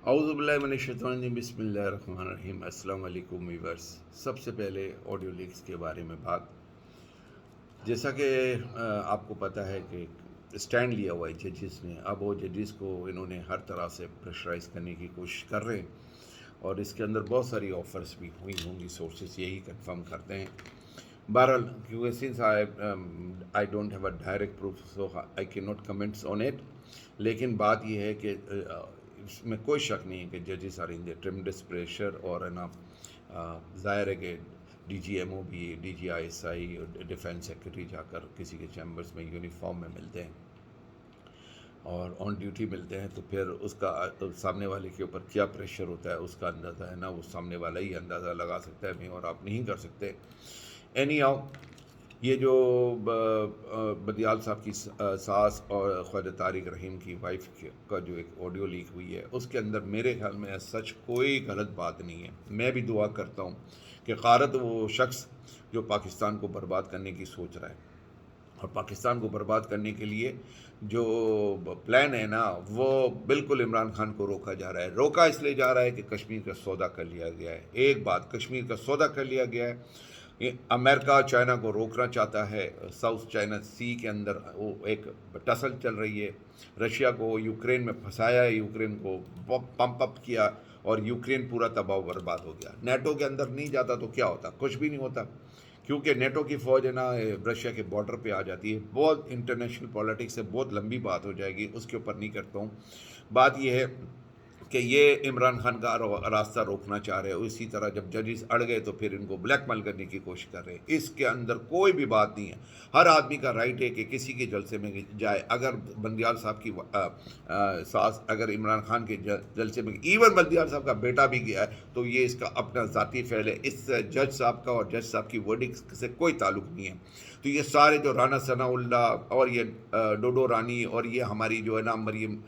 اعوذ باللہ من الشیطان الرجیم، بسم اللہ الرحمن الرحیم۔ السلام علیکم ویورس۔ سب سے پہلے آڈیو لیکس کے بارے میں بات، جیسا کہ آپ کو پتہ ہے کہ اسٹینڈ لیا ہوا ہے ججز نے۔ اب وہ ججز کو انہوں نے ہر طرح سے پریشرائز کرنے کی کوشش کر رہے ہیں، اور اس کے اندر بہت ساری آفرز بھی ہوئی ہوں گی، سورسز یہی کنفرم کرتے ہیں۔ بہرحال کیونکہ since I don't have a direct proof so I can not comments on it, لیکن بات یہ ہے کہ اس میں کوئی شک نہیں ہے کہ ججز are in the tremendous pressure, اور ہے نا ظاہر ہے کہ ڈی جی ایم او بھی، D G I S I اور ڈیفینس سیکرٹری جا کر کسی کے چیمبرز میں یونیفارم میں ملتے ہیں اور آن ڈیوٹی ملتے ہیں، تو پھر اس کا سامنے والے کے اوپر کیا پریشر ہوتا ہے اس کا اندازہ ہے نا وہ سامنے والا ہی اندازہ لگا سکتا ہے، میں اور آپ نہیں کر سکتے۔ اینی ہاؤ، یہ جو بدیال صاحب کی ساس اور خواجہ طارق رحیم کی وائف کا جو ایک آڈیو لیک ہوئی ہے، اس کے اندر میرے خیال میں سچ کوئی غلط بات نہیں ہے۔ میں بھی دعا کرتا ہوں کہ غارت وہ شخص جو پاکستان کو برباد کرنے کی سوچ رہا ہے، اور پاکستان کو برباد کرنے کے لیے جو پلان ہے نا وہ بالکل عمران خان کو روکا جا رہا ہے۔ روکا اس لیے جا رہا ہے کہ کشمیر کا سودا کر لیا گیا ہے۔ ایک بات، کشمیر کا سودا کر لیا گیا ہے۔ امریکہ چائنا کو روکنا چاہتا ہے، ساؤتھ چائنا سی کے اندر وہ ایک ٹسل چل رہی ہے۔ رشیا کو یوکرین میں پھنسایا ہے، یوکرین کو پمپ اپ کیا، اور یوکرین پورا تباہ و برباد ہو گیا۔ نیٹو کے اندر نہیں جاتا تو کیا ہوتا؟ کچھ بھی نہیں ہوتا، کیونکہ نیٹو کی فوج ہے نا رشیا کے بارڈر پہ آ جاتی ہے۔ بہت انٹرنیشنل پالیٹکس سے بہت لمبی بات ہو جائے گی، اس کے اوپر نہیں کرتا ہوں۔ بات یہ ہے کہ یہ عمران خان کا راستہ روکنا چاہ رہے ہیں۔ اسی طرح جب ججز اڑ گئے تو پھر ان کو بلیک میل کرنے کی کوشش کر رہے ہیں۔ اس کے اندر کوئی بھی بات نہیں ہے۔ ہر آدمی کا رائٹ ہے کہ کسی کے جلسے میں جائے۔ اگر بندیال صاحب کی ساس اگر عمران خان کے جلسے میں، ایون بندیال صاحب کا بیٹا بھی گیا ہے، تو یہ اس کا اپنا ذاتی فعل ہے۔ اس جج صاحب کا اور جج صاحب کی ورڈنگ سے کوئی تعلق نہیں ہے۔ تو یہ سارے جو رانا ثناء اللہ اور یہ ڈوڈو رانی اور یہ ہماری جو ہے نا مریم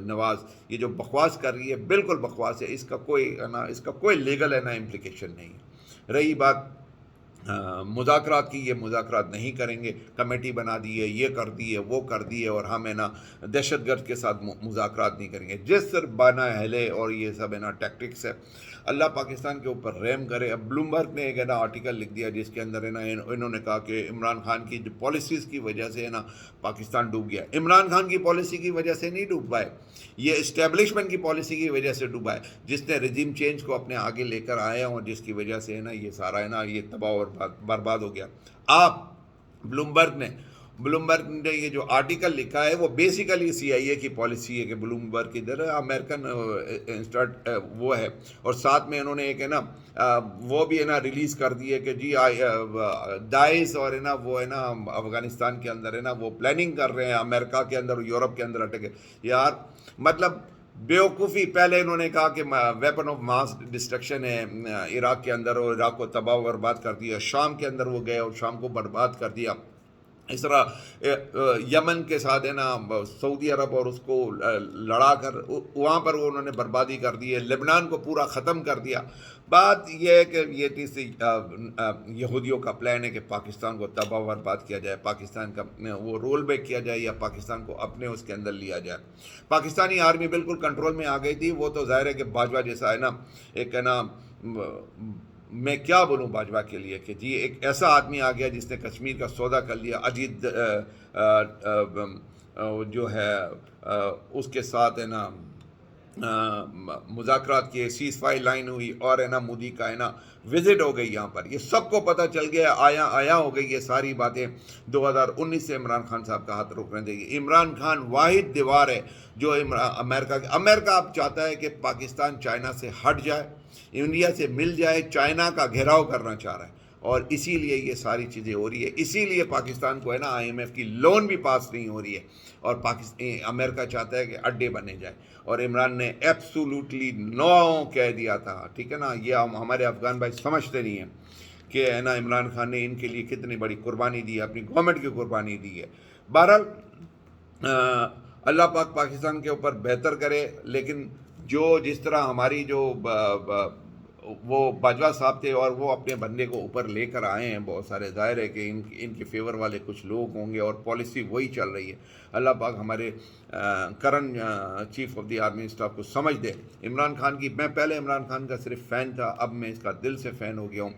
نواز، یہ جو بکواس کر رہی ہے بالکل بکواس ہے۔ اس کا کوئی لیگل ہے نا امپلیکیشن نہیں ہے۔ رہی بات مذاکرات کی، یہ مذاکرات نہیں کریں گے، کمیٹی بنا دی ہے، یہ کر دی ہے، وہ کر دی ہے، اور ہم ہے نا دہشت گرد کے ساتھ مذاکرات نہیں کریں گے۔ جس طرح بانا ہیلے اور یہ سب ہے نا ٹیکٹکس ہے۔ اللہ پاکستان کے اوپر رحم کرے۔ اب بلومبرگ نے ایک ہے نا آرٹیکل لکھ دیا جس کے اندر ہے نا انہوں نے کہا کہ عمران خان کی جو پالیسیز کی وجہ سے ہے نا پاکستان ڈوب گیا۔ عمران خان کی پالیسی کی وجہ سے نہیں ڈوبا ہے، یہ اسٹیبلشمنٹ کی پالیسی کی وجہ سے ڈوبا ہے، جس نے رجیم چینج کو اپنے آگے لے کر آئے ہیں، اور جس کی وجہ سے ہے نا یہ سارا ہے نا یہ تباہ اور برباد ہو گیا۔ آپ بلومبرگ نے یہ جو آرٹیکل لکھا ہے وہ بیسیکلی سی آئی اے کی پالیسی ہے کہ بلومبرگ ادھر امریکن وہ ہے، اور ساتھ میں انہوں نے ایک ہے نا وہ بھی ہے نا ریلیز کر دی ہے کہ جی داعش اور ہے نا وہ ہے نا افغانستان کے اندر ہے نا وہ پلاننگ کر رہے ہیں، امریکہ کے اندر یورپ کے اندر اٹکے۔ یار مطلب بیوقوفی، پہلے انہوں نے کہا کہ ویپن آف ماس ڈسٹرکشن ہے عراق کے اندر، اور عراق کو تباہ و برباد کر دیا۔ شام کے اندر وہ گئے اور شام کو برباد کر دیا۔ اس طرح یمن کے ساتھ ہے نا سعودی عرب اور اس کو لڑا کر وہاں پر وہ انہوں نے بربادی کر دی ہے۔ لبنان کو پورا ختم کر دیا۔ بات یہ ہے کہ یہ تیسری یہودیوں کا پلان ہے کہ پاکستان کو تباہ و برباد کیا جائے، پاکستان کا وہ رول بیک کیا جائے، یا پاکستان کو اپنے اس کے اندر لیا جائے۔ پاکستانی آرمی بالکل کنٹرول میں آ گئی تھی، وہ تو ظاہر ہے کہ باجوہ جیسا ہے نا ایک ہے نا، میں کیا بولوں باجوہ کے لیے کہ جی ایک ایسا آدمی آ گیا جس نے کشمیر کا سودا کر لیا۔ اجیت جو ہے اس کے ساتھ ہے نا مذاکرات کیے، سیز فائر لائن ہوئی، اور ہے نا مودی کا ہے نا وزٹ ہو گئی یہاں پر۔ یہ سب کو پتہ چل گیا، آیا ہو گئی یہ ساری باتیں۔ 2019 سے عمران خان صاحب کا ہاتھ روکنے دے گی۔ عمران خان واحد دیوار ہے جو امریکہ اب چاہتا ہے کہ پاکستان چائنا سے ہٹ جائے، انڈیا سے مل جائے، چائنا کا گھیراؤ کرنا چاہ رہا ہے، اور اسی لیے یہ ساری چیزیں ہو رہی ہے۔ اسی لیے پاکستان کو ہے نا آئی ایم ایف کی لون بھی پاس نہیں ہو رہی ہے، اور امریکہ چاہتا ہے کہ اڈے بنے جائے، اور عمران نے ایبسولوٹلی نو کہہ دیا تھا۔ ٹھیک ہے نا، یہ ہمارے افغان بھائی سمجھتے نہیں ہیں کہ ہے نا عمران خان نے ان کے لیے کتنی بڑی قربانی دی ہے، اپنی گورنمنٹ کی قربانی دی ہے۔ بہرحال اللہ پاک پاکستان کے اوپر بہتر کرے، لیکن جو جس طرح ہماری جو وہ باجوہ صاحب تھے اور وہ اپنے بندے کو اوپر لے کر آئے ہیں بہت سارے. ظاہر ہے کہ ان کے فیور والے کچھ لوگ ہوں گے اور پالیسی وہی چل رہی ہے. اللہ پاک ہمارے current chief of the army staff کو سمجھ دے. عمران خان کی میں پہلے عمران خان کا صرف فین تھا, اب میں اس کا دل سے فین ہو گیا ہوں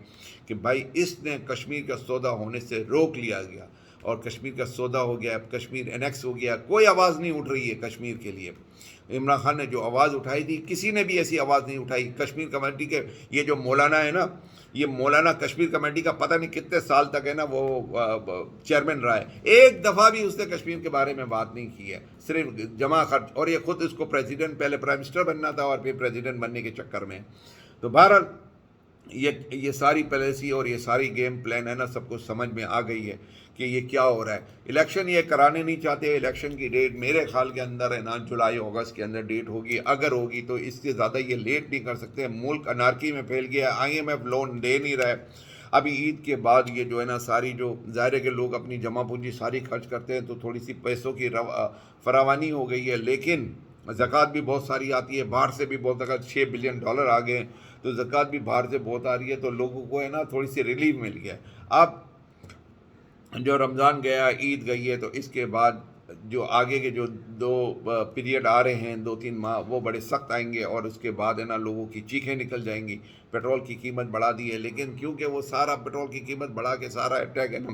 کہ بھائی اس نے کشمیر کا سودا ہونے سے روک لیا گیا اور کشمیر کا سودا ہو گیا, اب کشمیر انیکس ہو گیا, کوئی آواز نہیں اٹھ رہی ہے کشمیر کے لیے. عمران خان نے جو آواز اٹھائی تھی کسی نے بھی ایسی آواز نہیں اٹھائی. کشمیر کمیٹی کے یہ جو مولانا ہے نا, یہ مولانا کشمیر کمیٹی کا پتہ نہیں کتنے سال تک ہے نا وہ چیئرمین رہا ہے, ایک دفعہ بھی اس نے کشمیر کے بارے میں بات نہیں کی ہے, صرف جمع خرچ. اور یہ خود اس کو پریزیڈنٹ, پہلے پرائم منسٹر بننا تھا اور پھر پریزیڈنٹ بننے کے چکر میں. تو بہرحال یہ ساری پالیسی اور یہ ساری گیم پلان ہے نا, سب کو سمجھ میں آ گئی ہے کہ یہ کیا ہو رہا ہے. الیکشن یہ کرانے نہیں چاہتے. الیکشن کی ڈیٹ میرے خیال کے اندر ہے نا جولائی اگست کے اندر ڈیٹ ہوگی, اگر ہوگی تو اس سے زیادہ یہ لیٹ نہیں کر سکتے. ملک انارکی میں پھیل گیا, IMF لون دے نہیں رہا ہے. ابھی عید کے بعد یہ جو ہے نا ساری جو ظاہر ہے کہ لوگ اپنی جمع پونجی ساری خرچ کرتے ہیں, تو تھوڑی سی پیسوں کی فراوانی ہو گئی ہے, لیکن زکوٰۃ بھی بہت ساری آتی ہے باہر سے بھی. بہت زکوٰۃ $6 بلین آ گئے ہیں, تو زکوٰۃ بھی باہر سے بہت آ رہی ہے, تو لوگوں کو ہے نا تھوڑی سی ریلیف مل گیا ہے. اب جو رمضان گیا, عید گئی ہے, تو اس کے بعد جو آگے کے جو دو پیریڈ آ رہے ہیں 2-3 ماہ, وہ بڑے سخت آئیں گے, اور اس کے بعد ہے نا لوگوں کی چیخیں نکل جائیں گی. پیٹرول کی قیمت بڑھا دی ہے, لیکن کیونکہ وہ سارا پیٹرول کی قیمت بڑھا کے سارا اٹیک ہے نا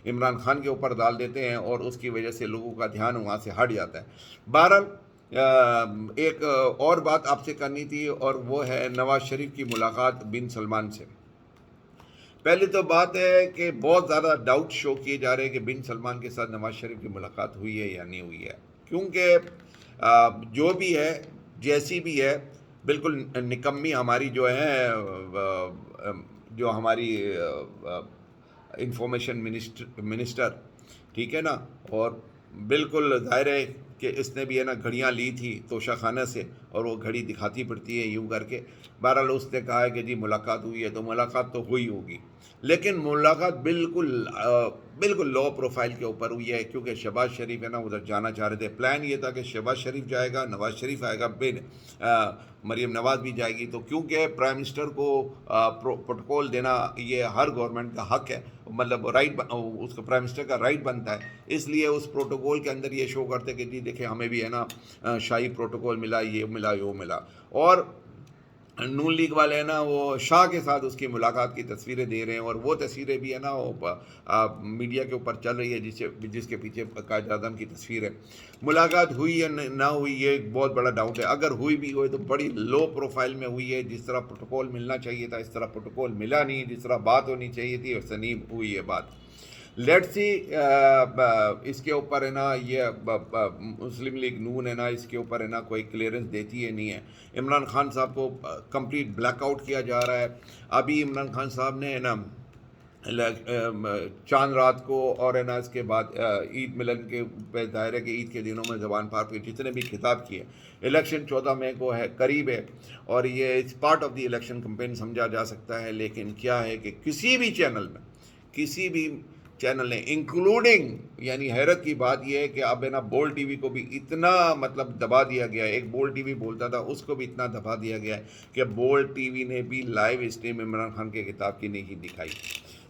عمران خان کے اوپر ڈال دیتے ہیں, اور اس کی وجہ سے لوگوں کا دھیان وہاں سے ہٹ جاتا ہے. بہرحال ایک اور بات آپ سے کرنی تھی, اور وہ ہے نواز شریف کی ملاقات بن سلمان سے. پہلی تو بات ہے کہ بہت زیادہ ڈاؤٹ شو کیے جا رہے ہیں کہ بن سلمان کے ساتھ نواز شریف کی ملاقات ہوئی ہے یا نہیں ہوئی ہے, کیونکہ جو بھی ہے جیسی بھی ہے بالکل نکمی ہماری جو ہے جو ہماری انفارمیشن منسٹر, ٹھیک ہے نا, اور بالکل ظاہر ہے کہ اس نے بھی ہے نا گھڑیاں لی تھی توشہ خانہ سے, اور وہ گھڑی دکھاتی پڑتی ہے یوں کر کے. بہرحال اس نے کہا ہے کہ جی ملاقات ہوئی ہے, تو ملاقات تو ہوئی ہوگی, لیکن ملاقات بالکل لو پروفائل کے اوپر ہوئی ہے, کیونکہ شہباز شریف ہے نا ادھر جانا چاہ رہے تھے. پلان یہ تھا کہ شہباز شریف جائے گا, نواز شریف آئے گا, مریم نواز بھی جائے گی, تو کیونکہ پرائم منسٹر کو پروٹوکول دینا یہ ہر گورنمنٹ کا حق ہے, مطلب رائٹ, اس کا پرائم منسٹر کا رائٹ بنتا ہے, اس لیے اس پروٹوکول کے اندر یہ شو کرتے کہ جی دیکھیں ہمیں بھی ہے نا شاہی پروٹوکول ملا, یہ ملا, وہ ملا. اور نون لیگ والے ہیں نا وہ شاہ کے ساتھ اس کی ملاقات کی تصویریں دے رہے ہیں, اور وہ تصویریں بھی ہے نا وہ میڈیا کے اوپر چل رہی ہے, جس کے پیچھے قائد اعظم کی تصویر ہے. ملاقات ہوئی یا نہ ہوئی یہ ایک بہت بڑا ڈاؤٹ ہے. اگر ہوئی بھی ہوئی تو بڑی لو پروفائل میں ہوئی ہے, جس طرح پروٹوکول ملنا چاہیے تھا اس طرح پروٹوکول ملا نہیں, جس طرح بات ہونی چاہیے تھی ویسے نہیں ہوئی ہے بات. لیٹ سی اس کے اوپر ہے نا یہ مسلم لیگ نون ہے نا اس کے اوپر ہے نا کوئی کلیئرنس دیتی ہے نہیں ہے. عمران خان صاحب کو کمپلیٹ بلیک آؤٹ کیا جا رہا ہے. ابھی عمران خان صاحب نے ہے نا چاند رات کو اور ہے نا اس کے بعد عید ملن کے ظاہر ہے کہ عید کے دنوں میں زبان پاک کے جتنے بھی خطاب کیے. الیکشن 14 مئی کو ہے, قریب ہے, اور یہ اس part of the election campaign سمجھا جا سکتا ہے. لیکن کیا ہے کہ کسی بھی چینل نے انکلوڈنگ, یعنی حیرت کی بات یہ ہے کہ اب ہے نا بول ٹی وی کو بھی اتنا مطلب دبا دیا گیا ہے. ایک بول ٹی وی بولتا تھا اس کو بھی اتنا دبا دیا گیا ہے کہ بول ٹی وی نے بھی لائیو اسٹریم عمران خان کے خطاب کی نہیں دکھائی.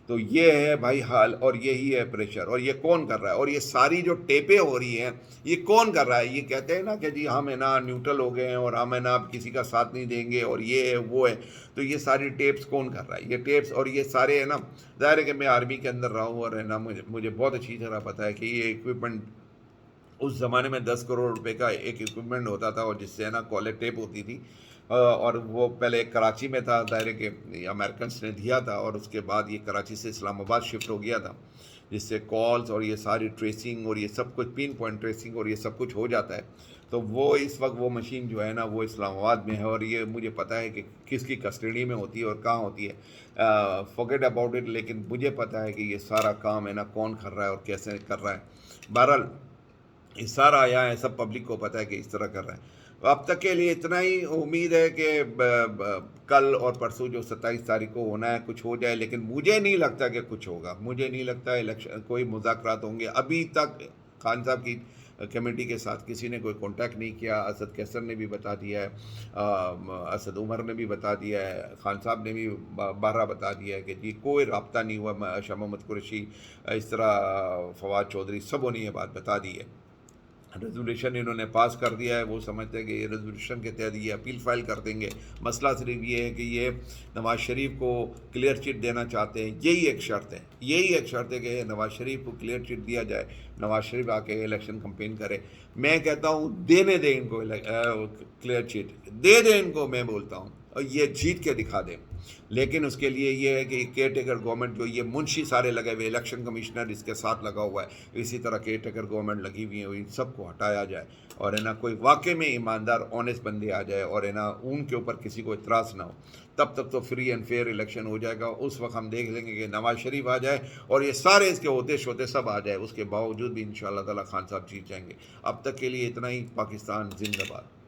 تو یہ ہے بھائی حال, اور یہی ہے پریشر. اور یہ کون کر رہا ہے, اور یہ ساری جو ٹیپیں ہو رہی ہیں یہ کون کر رہا ہے؟ یہ کہتے ہیں نا کہ جی ہم ہے نا نیوٹرل ہو گئے ہیں اور ہم ہے نا اب کسی کا ساتھ نہیں دیں گے, اور یہ ہے وہ ہے. تو یہ ساری ٹیپس کون کر رہا ہے؟ یہ ٹیپس اور یہ سارے ہے نا, ظاہر ہے کہ میں آرمی کے اندر رہا ہوں, اور ہے نا مجھے بہت اچھی طرح پتہ ہے کہ یہ اکوپمنٹ اس زمانے میں 10 کروڑ روپے کا ایک اکوپمنٹ ہوتا تھا, اور جس سے ہے نا کالر ٹیپ ہوتی تھی, اور وہ پہلے کراچی میں تھا, ظاہر ہے کہ امریکنس نے دیا تھا, اور اس کے بعد یہ کراچی سے اسلام آباد شفٹ ہو گیا تھا, جس سے کالز اور یہ ساری ٹریسنگ اور یہ سب کچھ پن پوائنٹ ٹریسنگ اور یہ سب کچھ ہو جاتا ہے. تو وہ اس وقت وہ مشین جو ہے نا وہ اسلام آباد میں ہے, اور یہ مجھے پتہ ہے کہ کس کی کسٹڈی میں ہوتی ہے اور کہاں ہوتی ہے. فورگیٹ اباؤٹ اٹ, لیکن مجھے پتہ ہے کہ یہ سارا کام ہے نا کون کر رہا ہے اور کیسے کر رہا ہے. بہرحال یہ سارا آیا ہے, سب پبلک کو پتہ ہے کہ اس طرح کر رہا ہے. اب تک کے لیے اتنا ہی. امید ہے کہ کل اور پرسوں جو 27 تاریخ کو ہونا ہے کچھ ہو جائے, لیکن مجھے نہیں لگتا کہ کچھ ہوگا. مجھے نہیں لگتا کوئی مذاکرات ہوں گے. ابھی تک خان صاحب کی کمیٹی کے ساتھ کسی نے کوئی کانٹیکٹ نہیں کیا. اسد کیسر نے بھی بتا دیا ہے, اسد عمر نے بھی بتا دیا ہے, خان صاحب نے بھی بارہ بتا دیا ہے کہ جی کوئی رابطہ نہیں ہوا. شاہ محمد قریشی, اس طرح فواد چودھری, سبوں نے یہ بات بتا دی ہے. ریزولوشن انہوں نے پاس کر دیا ہے, وہ سمجھتے ہیں کہ یہ ریزولوشن کے تحت یہ اپیل فائل کر دیں گے. مسئلہ صرف یہ ہے کہ یہ نواز شریف کو کلیئر چٹ دینا چاہتے ہیں. یہی ایک شرط ہے کہ نواز شریف کو کلیئر چٹ دیا جائے, نواز شریف آ کے الیکشن کمپین کرے. میں کہتا ہوں دینے دیں ان کو کلیئر چٹ, دے دیں ان کو, میں بولتا ہوں, اور یہ جیت کے دکھا دیں. لیکن اس کے لیے یہ ہے کہ کیئر ٹیکر گورنمنٹ, جو یہ منشی سارے لگے ہوئے, الیکشن کمیشنر اس کے ساتھ لگا ہوا ہے, اسی طرح کیئر ٹیکر گورنمنٹ لگی ہوئی ہے, ان سب کو ہٹایا جائے اور کوئی واقع میں ایماندار آنیسٹ بندے آ جائے اور ان کے اوپر کسی کو اعتراض نہ ہو. تب تک تو فری اینڈ فیئر الیکشن ہو جائے گا. اس وقت ہم دیکھ لیں گے کہ نواز شریف آ جائے اور یہ سارے اس کے ہوتے شوتے سب آ جائے, اس کے باوجود بھی انشاءاللہ تعالی خان صاحب جیت جائیں گے. اب تک کے لیے اتنا ہی. پاکستان زندہ باد.